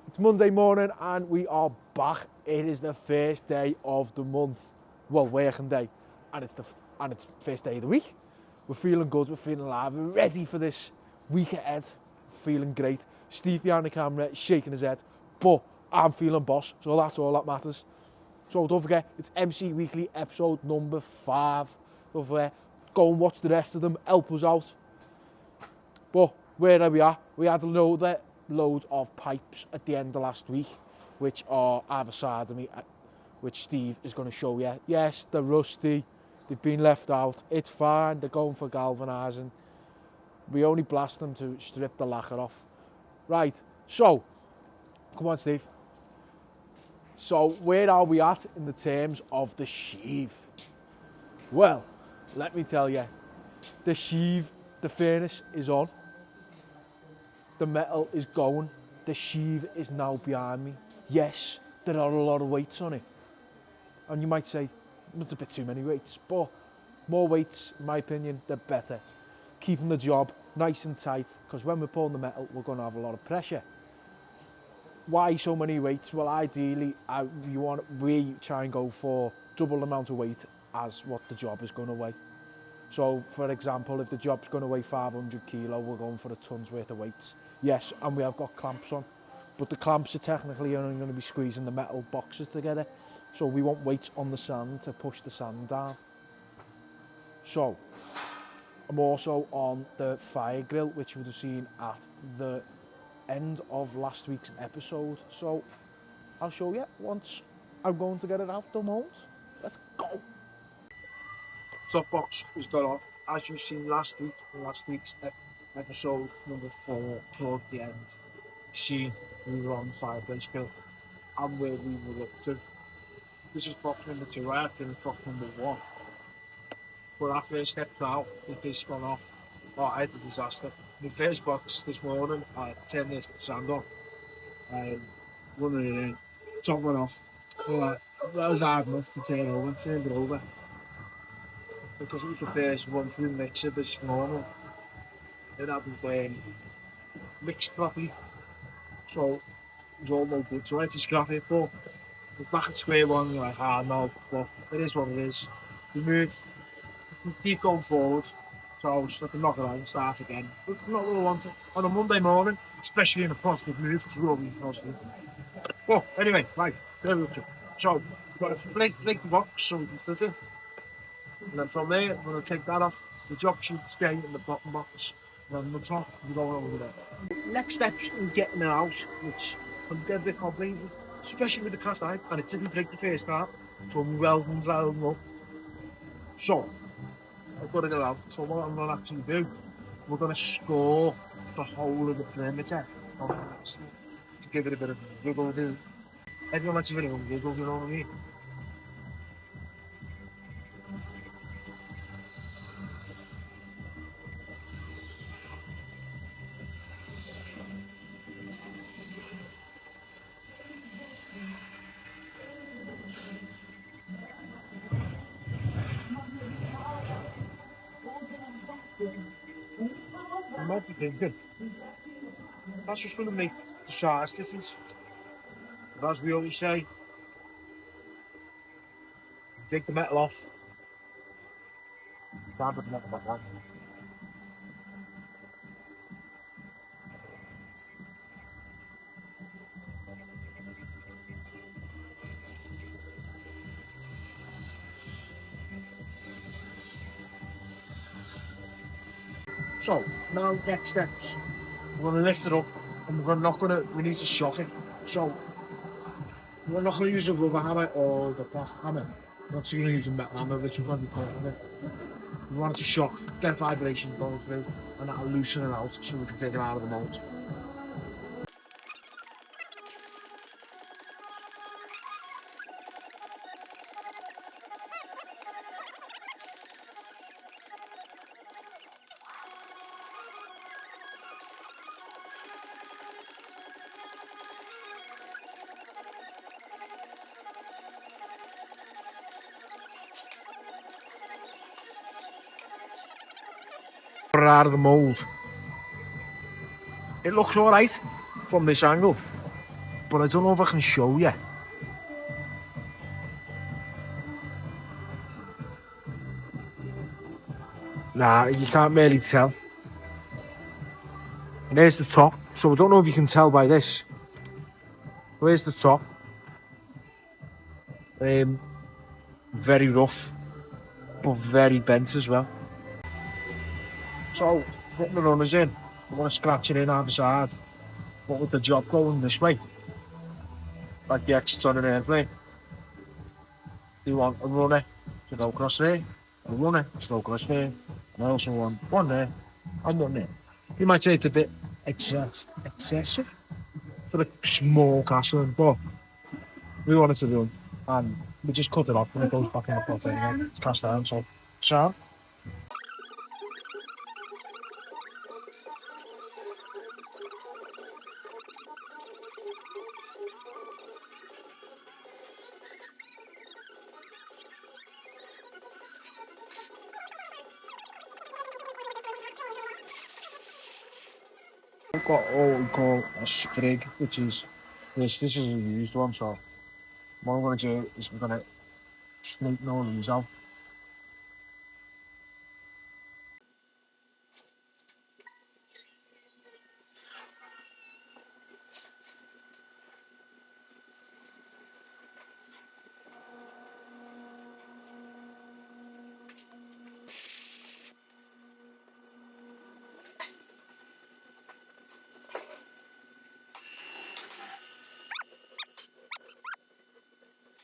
It's Monday morning and we are back. It is the first day of the month, well, working day, and it's first day of the week. We're feeling good, we're feeling alive, we're ready for this week ahead. Feeling great. Steve behind the camera shaking his head, but I'm feeling boss, so that's all that matters. So don't forget, it's MC Weekly episode number 5. Don't forget, go and watch the rest of them, help us out. But where are we at? We had a load of pipes at the end of last week, which are either side of me, which Steve is going to show you. Yes, they're rusty, they've been left out, it's fine, they're going for galvanising. We only blast them to strip the lacquer off. Right, so, come on Steve. So where are we at in the terms of the sheave? Well, let me tell you, the sheave, the furnace is on. The metal is going. The sheave is now behind me. Yes, there are a lot of weights on it. And you might say, it's a bit too many weights. But more weights, in my opinion, the better. Keeping the job nice and tight, because when we're pulling the metal, we're going to have a lot of pressure. Why so many weights? Well, ideally, we try and go for double the amount of weight as what the job is going to weigh. So, for example, if the job's going to weigh 500 kilo, we're going for a ton's worth of weights. Yes, and we have got clamps on, but the clamps are technically only going to be squeezing the metal boxes together. So we want weights on the sand to push the sand down. So, I'm also on the fire grill, which you would have seen at the end of last week's episode. So, I'll show you once I'm going to get it out the mold. Let's go. Top box was got off, as you've seen last week, in last week's episode number 4, toward the end. See, we were on the fireplace grill and where we were up to. This is box number 2, I finished box number 1. But I first stepped out with this gone off. Oh, I had a disaster. The first box this morning, I turned this sand on. Running it in, top went off. Well, that was hard enough to turn over, turned it over. Because it was the first one through the mixer this morning. It hadn't mixed properly, so it was all no good. So I had to scrap it, but it was back at square one. You're like, no, but it is what it is. We move, we keep going forward, so just have to knock it out and start again. But it's not what I wanted on a Monday morning, especially in a positive mood, because we're all being positive. Well, anyway, right, there we go. So, we've got to break the box so we can split it. And then from there, we're going to take that off. The job sheet stay in the bottom box. And then the top, we're going over there. Next steps in getting it out, which I'm a bit complicated, especially with the cast iron, and it didn't break the first time. So we weldings out up. So, I've got to get it out. So what I'm going to actually do, we're going to score the whole of the perimeter of the nest to give it a bit of a wiggle. Everyone likes a bit of a wiggle, you know what I mean? I might be thinking, that's just going to make the size difference. But as we always say, take the metal off, can't put the metal back on. So, now next steps, we're going to lift it up and we need to shock it. So, we're not going to use a rubber hammer or the plastic hammer. We're actually going to use a metal hammer, which we're going to be calling it. We want it to shock, get vibration going through, and that'll loosen it out so we can take it out of the mold. Put it out of the mold. It looks alright from this angle. but I don't know if I can show you. Nah, you can't really tell. And there's the top. So I don't know if you can tell by this. Where's the top? Very rough, but very bent as well. So, putting the runners in, I want to scratch it in either side, but with the job going this way, like the exits on an airplane, you want a runner to go across there, a runner to go across there, and I also want one there and one there. You might say it's a bit excessive for a small castle, but we want it to do, and we just cut it off and it goes back in the pot anyway. It's cast down, so. I've got what we call a sprig, which is this is a used one, so what I'm going to do is we're going to snake all these out.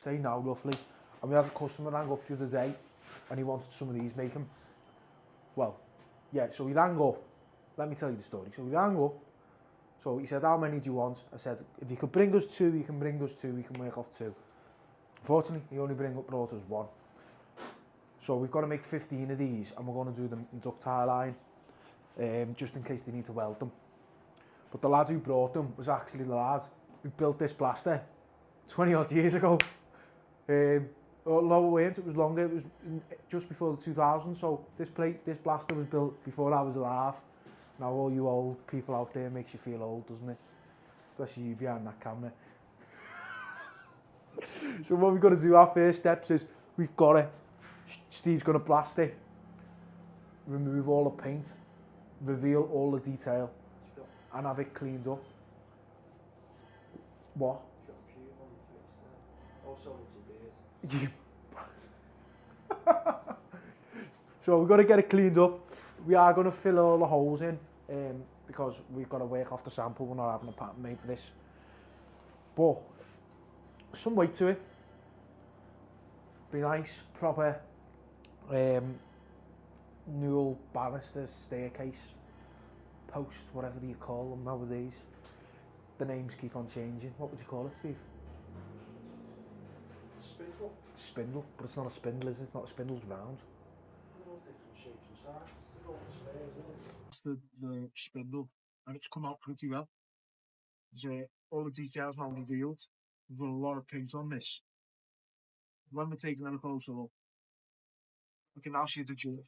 Say now roughly, and we had a customer rang up the other day and he wanted some of these making. Well, yeah, so he rang up, let me tell you the story. So he rang up, so he said, how many do you want? I said, if you could bring us two, you can bring us two, we can work off two. Unfortunately, he only brought us one. So we've got to make 15 of these and we're going to do them in ductile iron, just in case they need to weld them. But the lad who brought them was actually the lad who built this blaster 20 odd years ago. No, it was longer, it was just before the 2000s, so this blaster was built before I was alive. Now all you old people out there makes you feel old, doesn't it? Especially you behind that camera. So what we've got to do, our first steps is, we've got to, Steve's going to blast it, remove all the paint, reveal all the detail, and have it cleaned up. What? You So we've got to get it cleaned up. We are going to fill all the holes in, because we've got to work off the sample. We're not having a pattern made for this. But some weight to it. Be nice, proper Newell banister, staircase, post, whatever you call them nowadays. The names keep on changing. What would you call it, Steve? Spindle. Spindle, but it's not a spindle, is it? It's not a spindle's round. They're all different shapes and sizes. They're all the stairs, isn't it? It's the spindle, and it's come out pretty well. So all the details now revealed. We've got a lot of paint on this. When we're taking a closer look, we can now see the joint.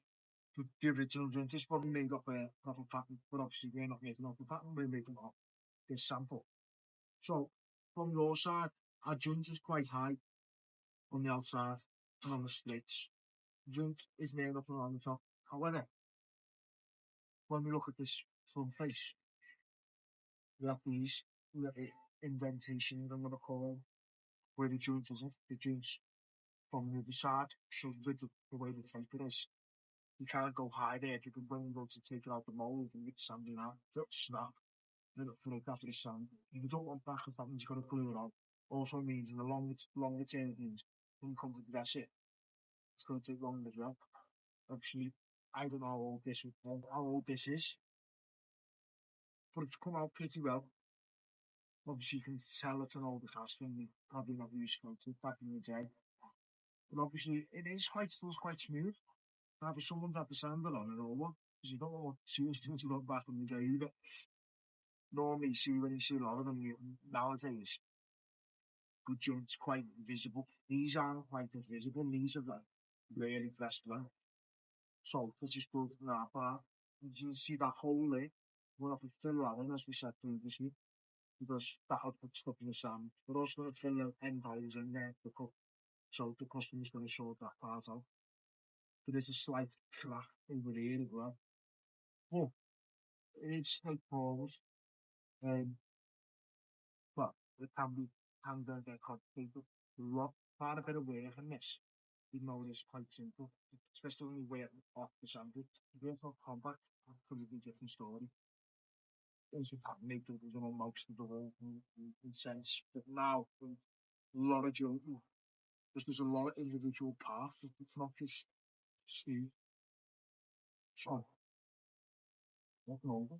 The original joint is probably made up a proper pattern, but obviously we're not making off the pattern, we're making off this sample. So from your side, our joint is quite high on the outside and on the slits. The joint is made up around the top. However, when we look at this front face, we have these little indentations, I'm going to call them, where the joint isn't. The joint's from the other side, so with the way the tape is, you can't go high there. If you can bring go to take it out the mold and get sanding out, it'll snap, and it'll float after the sand. If you don't want back, if that means you've got to glue it on. Also means in the longer term things, when you come to dress it, it's going to take longer as well. Obviously, I don't know how old this is, but it's come out pretty well. Obviously, you can tell it's an older cast when you probably not used to it back in the day. But obviously, it is still quite smooth. Now, if someone's had the sandal on it or what, because you don't know what to look back in the day either. Normally, when you see a lot of them nowadays, good joints quite visible. These aren't quite as visible. These are like really pressed well. So, which is good from that part. You can see that hole there. We'll have to fill that in as we said previously. because that'll put stuff in the sand. We're also going to fill out end holes in there to cook, so the customer's going to sort that part out. There is a slight crack over here as well. Oh, it's straightforward. Um, but it can get complicated. Quite a bit of work in this. Even though it's quite simple, especially when you wear it off the sandwich. If you work on compact, it's a completely different story. As you can make it, there's most of the whole in sense. But now, with a lot of jungle, because there's a lot of individual parts, it's not just Steve. So, nothing over.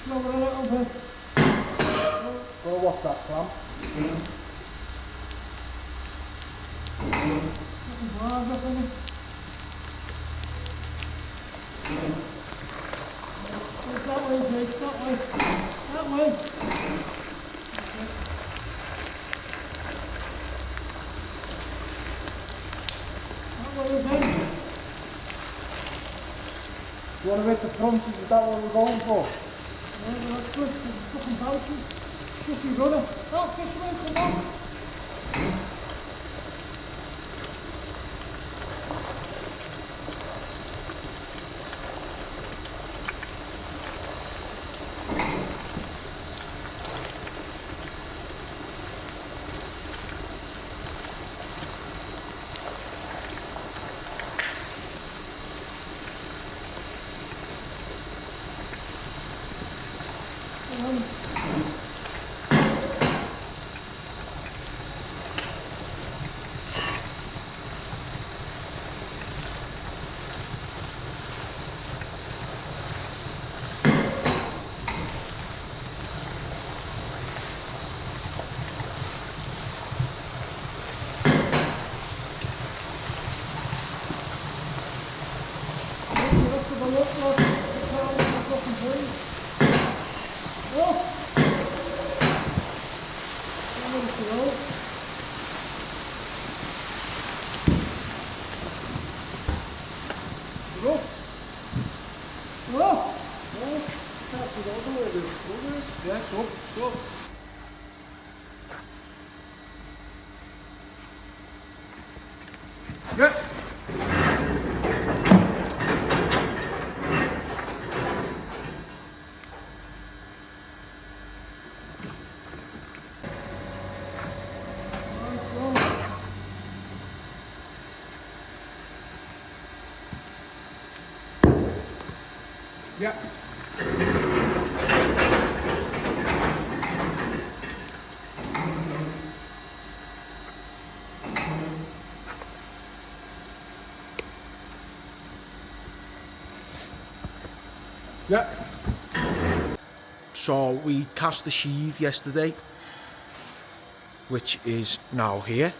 Slower a little bit. Oh, what's that clamp? That way, Jake, that way. That way. That way again. You want to hit the front, is that what we're going for? Yeah, that's good. There's fucking pouches. Just be running. Oh, this way, come on. Yeah, so. Yeah. Yeah. Yeah. So we cast the sheave yesterday, which is now here.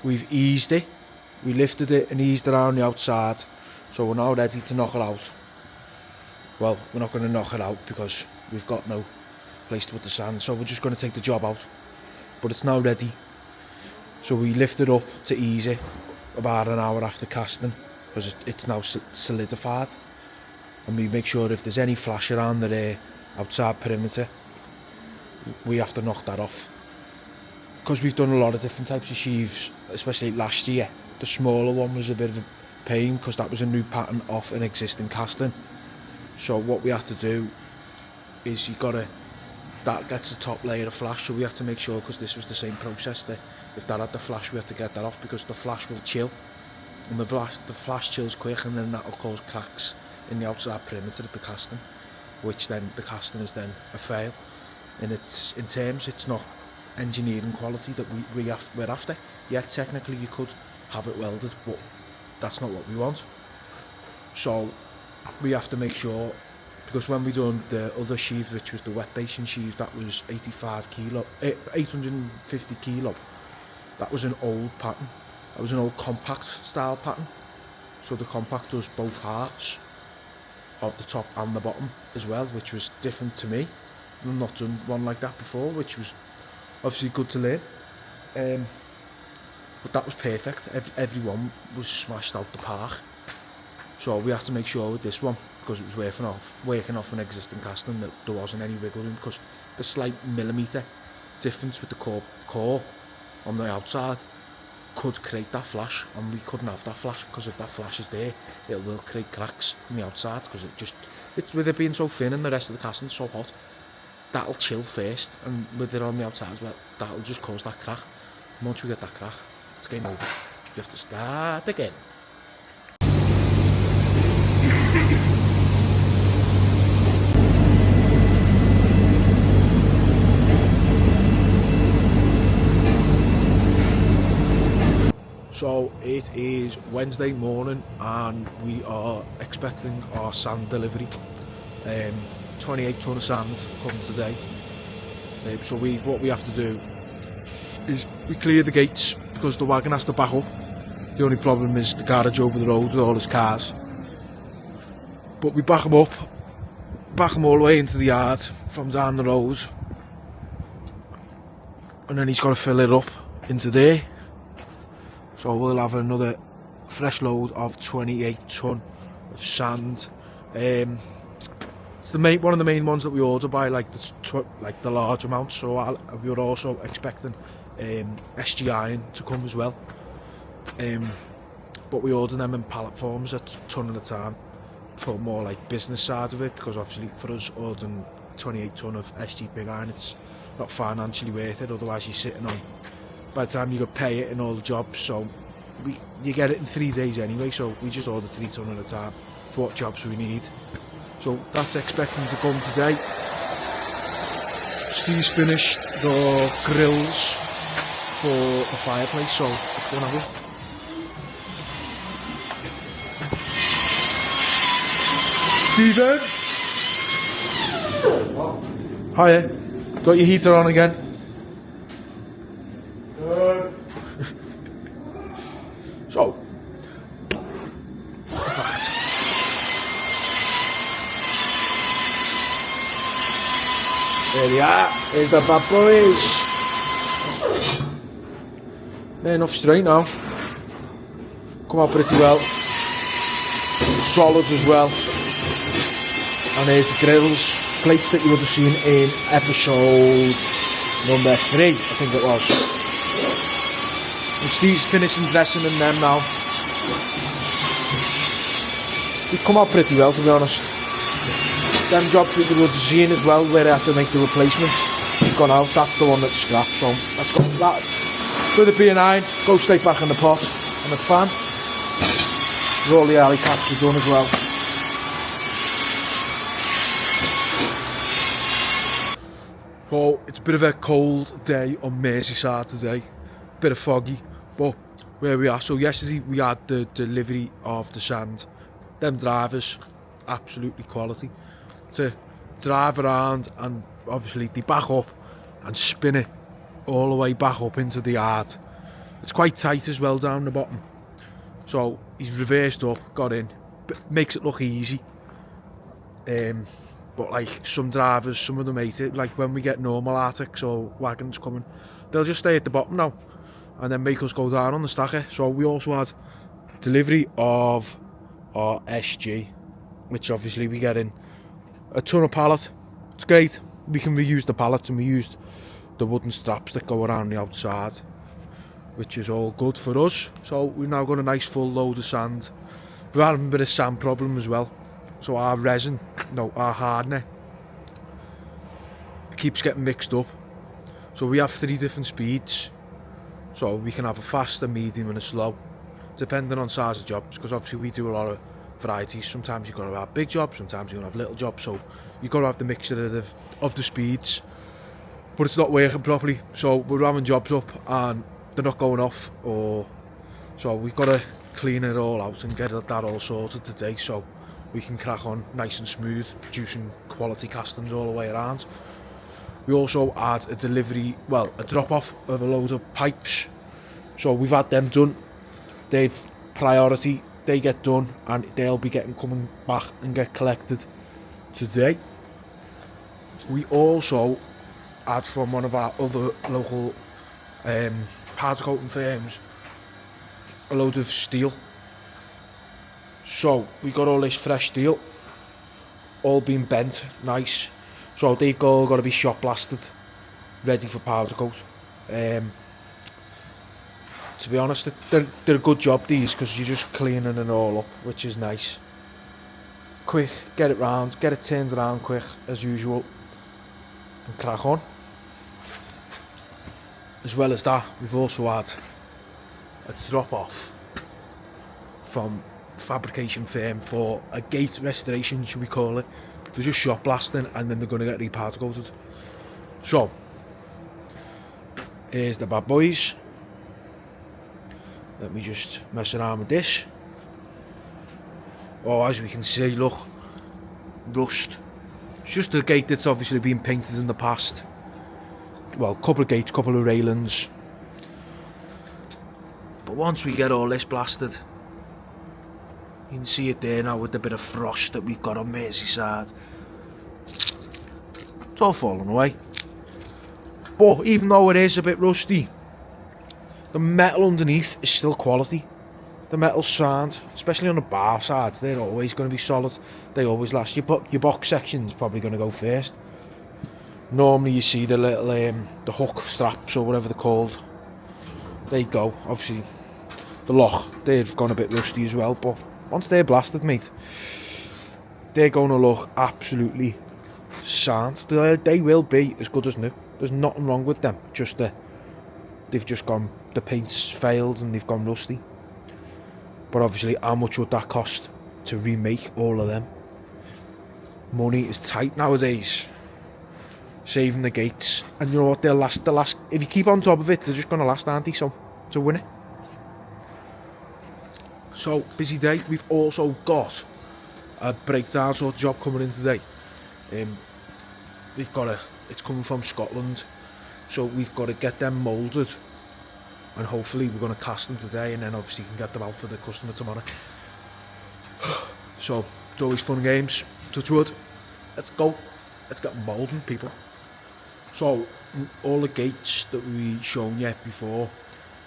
We've eased it. We lifted it and eased it around the outside. So we're now ready to knock it out. Well, we're not going to knock it out because we've got no place to put the sand. So we're just going to take the job out. But it's now ready. So we lift it up to ease it about an hour after casting because it's now solidified. And we make sure if there's any flash around the outside perimeter, we have to knock that off. Because we've done a lot of different types of sheaves, especially last year. The smaller one was a bit of pain because that was a new pattern off an existing casting. So what we had to do is that gets a top layer of flash, so we had to make sure, because this was the same process, that if that had the flash we had to get that off, because the flash will chill, and the flash chills quick, and then that will cause cracks in the outside perimeter of the casting, which then the casting is then a fail. And it's not engineering quality that we're after. Yeah, technically you could have it welded, but that's not what we want. So we have to make sure, because when we done the other sheave, which was the wet basin sheave, that was 850 kilo. That was an old pattern. That was an old compact style pattern. So the compact does both halves of the top and the bottom as well, which was different to me. I've not done one like that before, which was obviously good to learn. But that was perfect. Everyone was smashed out the park. So we had to make sure with this one, because it was working off an existing casting, that there wasn't any wiggle room, because the slight millimetre difference with the core on the outside could create that flash, and we couldn't have that flash, because if that flash is there, it will create cracks on the outside, because it's with it being so thin and the rest of the casting so hot, that'll chill first, and with it on the outside as well, that'll just cause that crack. And once we get that crack, it's game over. You have to start again. So it is Wednesday morning and we are expecting our sand delivery. 28 tonne of sand coming today. So what we have to do is we clear the gates because the wagon has to back up. The only problem is the garage over the road with all his cars. But we back them up, back them all the way into the yard from down the road, and then he's got to fill it up into there. So we'll have another fresh load of 28 tonne of sand. It's one of the main ones that we order by like the large amount. So we were also expecting SG iron to come as well. But we order them in pallet forms at a tonne at a time for more like business side of it, because obviously for us ordering 28 tonne of SG pig iron, it's not financially worth it. Otherwise you're sitting on, by the time you could pay it and all the jobs, so you get it in 3 days anyway, so we just order 3 tonne at a time for what jobs we need. So that's expecting to come today. Steve's finished the grills for the fireplace, so let's go and have it. Steven! Hiya, got your heater on again? Good. So, there we are, there's the bad boys. They're enough straight now. Come out pretty well. Solid as well. And there's the grills, plates that you would have seen in episode number 3, I think it was. And Steve's finishing dressing in them now. They come out pretty well, to be honest. Them jobs that you would have seen as well, where they have to make the replacements, gone out. That's the one that's scrapped, so let's go. That, with it being iron, go straight back in the pot, and it's fine. All the alley caps are done as well. So it's a bit of a cold day on Merseyside today, bit of foggy, but where we are. So yesterday we had the delivery of the sand. Them drivers, absolutely quality. To drive around, and obviously they back up and spin it all the way back up into the yard. It's quite tight as well down the bottom. So he's reversed up, got in, makes it look easy. But like some drivers, some of them hate it. Like when we get normal Arctics or wagons coming, they'll just stay at the bottom now and then make us go down on the stacker. So we also had delivery of our SG, which obviously we get in a tonne of pallet. It's great. We can reuse the pallets, and we used the wooden straps that go around the outside, which is all good for us. So we've now got a nice full load of sand. we're having a bit of sand problem as well. So our resin, no, our hardener keeps getting mixed up. So we have 3 different speeds. So we can have a fast, a medium and a slow, depending on size of jobs, because obviously we do a lot of varieties. Sometimes you've got to have big jobs, sometimes you're going to have little jobs, so you've got to have the mixture of the speeds. But it's not working properly, so we're having jobs up and they're not going off, so we've got to clean it all out and get that all sorted today, so we can crack on nice and smooth, producing quality castings all the way around. We also had a drop off of a load of pipes, so we've had them done. They've priority, they get done and they'll be coming back and get collected today. We also had from one of our other local powder coating firms a load of steel. So we got all this fresh steel, all been bent, nice. So they've all got to be shot blasted, ready for powder coat. To be honest, they're a good job these, because you're just cleaning it all up, which is nice. Quick, get it round, get it turned around quick as usual, and crack on. As well as that, we've also had a drop off from fabrication firm for a gate restoration, should we call it. They're just shot blasting and then they're going to get repowder coated. So here's the bad boys. Let me just mess around with this. Oh, as we can see, look, rust. It's just a gate that's obviously been painted in the past. Well, couple of gates, couple of railings. But once we get all this blasted, you can see it there now with the bit of frost that we've got on Merseyside. It's all falling away. But even though it is a bit rusty, the metal underneath is still quality. The metal's sound, especially on the bar sides, they're always going to be solid. They always last. Your box section's probably going to go first. Normally you see the little the hook straps or whatever they're called. They go. Obviously the lock, they've gone a bit rusty as well, but once they're blasted, mate, they're going to look absolutely sound. They will be as good as new. There's nothing wrong with them, just they've just gone, the paint's failed and they've gone rusty. But obviously, how much would that cost to remake all of them? Money is tight nowadays. Saving the gates, and you know what, they'll last. If you keep on top of it, they're just going to last, aren't they? So to win it. So busy day. We've also got a breakdown sort of job coming in today. It's coming from Scotland, so we've got to get them moulded, and hopefully we're going to cast them today, and then obviously you can get them out for the customer tomorrow. So it's always fun and games. Touch wood. Let's go. Let's get moulding, people. So all the gates that we shown you before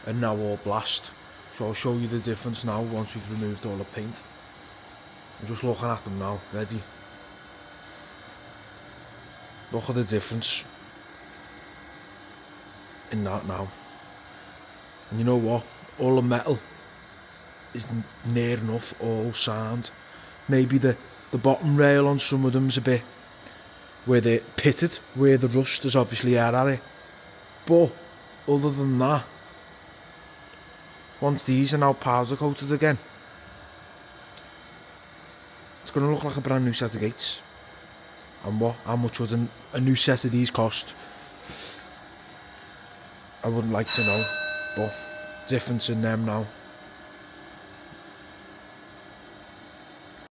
are now all blast. So I'll show you the difference now once we've removed all the paint. I'm just looking at them now, ready. Look at the difference in that now. And you know what? All the metal is near enough all sound. Maybe the bottom rail on some of them's a bit where they're pitted, where the rust is obviously out at it. But other than that, once these are now powder coated again, it's going to look like a brand new set of gates. And how much would a new set of these cost? I wouldn't like to know, but difference in them now.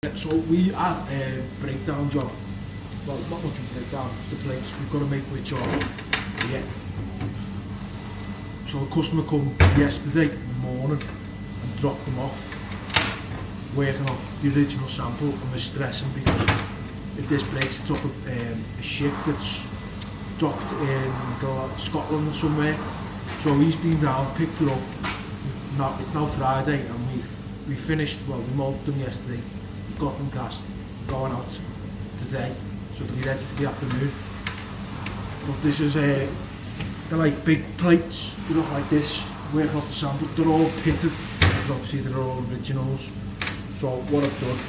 Yeah, so we have a breakdown job. Well, not much of a breakdown, it's the plates we've got to make which are here. So the customer come yesterday morning and dropped them off, working off the original sample, and was stressing because if this breaks, it's off a ship that's docked in Scotland somewhere. So he's been down, picked her up. Now it's now Friday, and we finished. Well, we moulded them yesterday, got them cast, going out today, so they'll be ready for the afternoon. But this is they're like big plates. They look like this, working off the sample. They're all pitted, because obviously they're all originals. So what I've done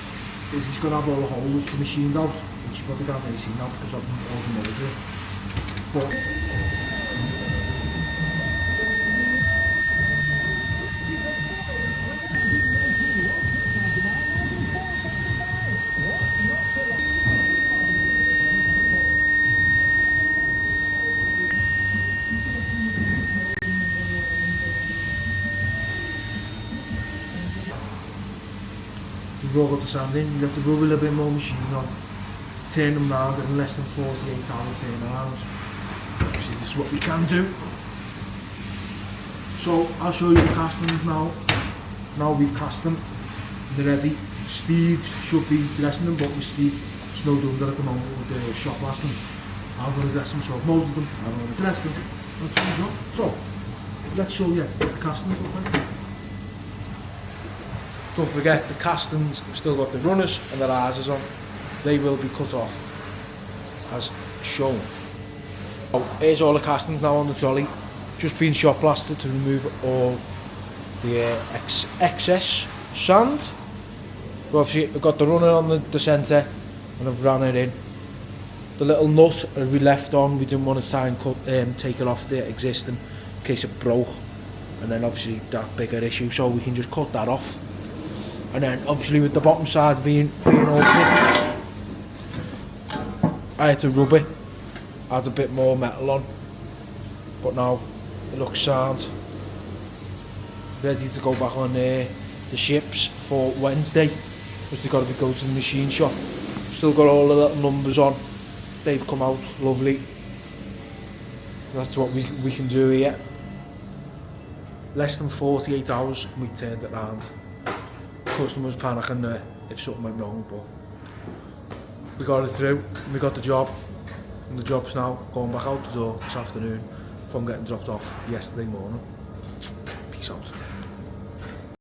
is he's going to have all the holes for machined out, which you probably can't really see now because of the automotive. But we've all got the sand in, you have to rub a little bit more machine on, turn them round in less than 48 hours turn around. Obviously this is what we can do. So I'll show you the castings now. Now we've cast them, they're ready. Steve should be dressing them, but with Steve snowed under at the moment with the shop blasting. I'm going to dress them, so I've moulded them, I'm going to dress them. So let's show you what the castings look like. Don't forget the castings have still got the runners and the risers on. They will be cut off as shown. So here's all the castings now on the trolley. Just been shot blasted to remove all the excess sand. But obviously I've got the runner on the centre and I've ran it in. The little nut we left on, we didn't want to try and take it off the existing in case it broke. And then obviously that bigger issue, so we can just cut that off. And then obviously with the bottom side being all pitted, I had to rub it, add a bit more metal on, but now it looks sound. Ready to go back on the ships for Wednesday, because they've got to go to the machine shop. Still got all the little numbers on, they've come out lovely. That's what we can do here. Less than 48 hours and we turned it round. Customers panicking if something went wrong, but we got it through, we got the job, and the job's now going back out the door this afternoon from getting dropped off yesterday morning. Peace out.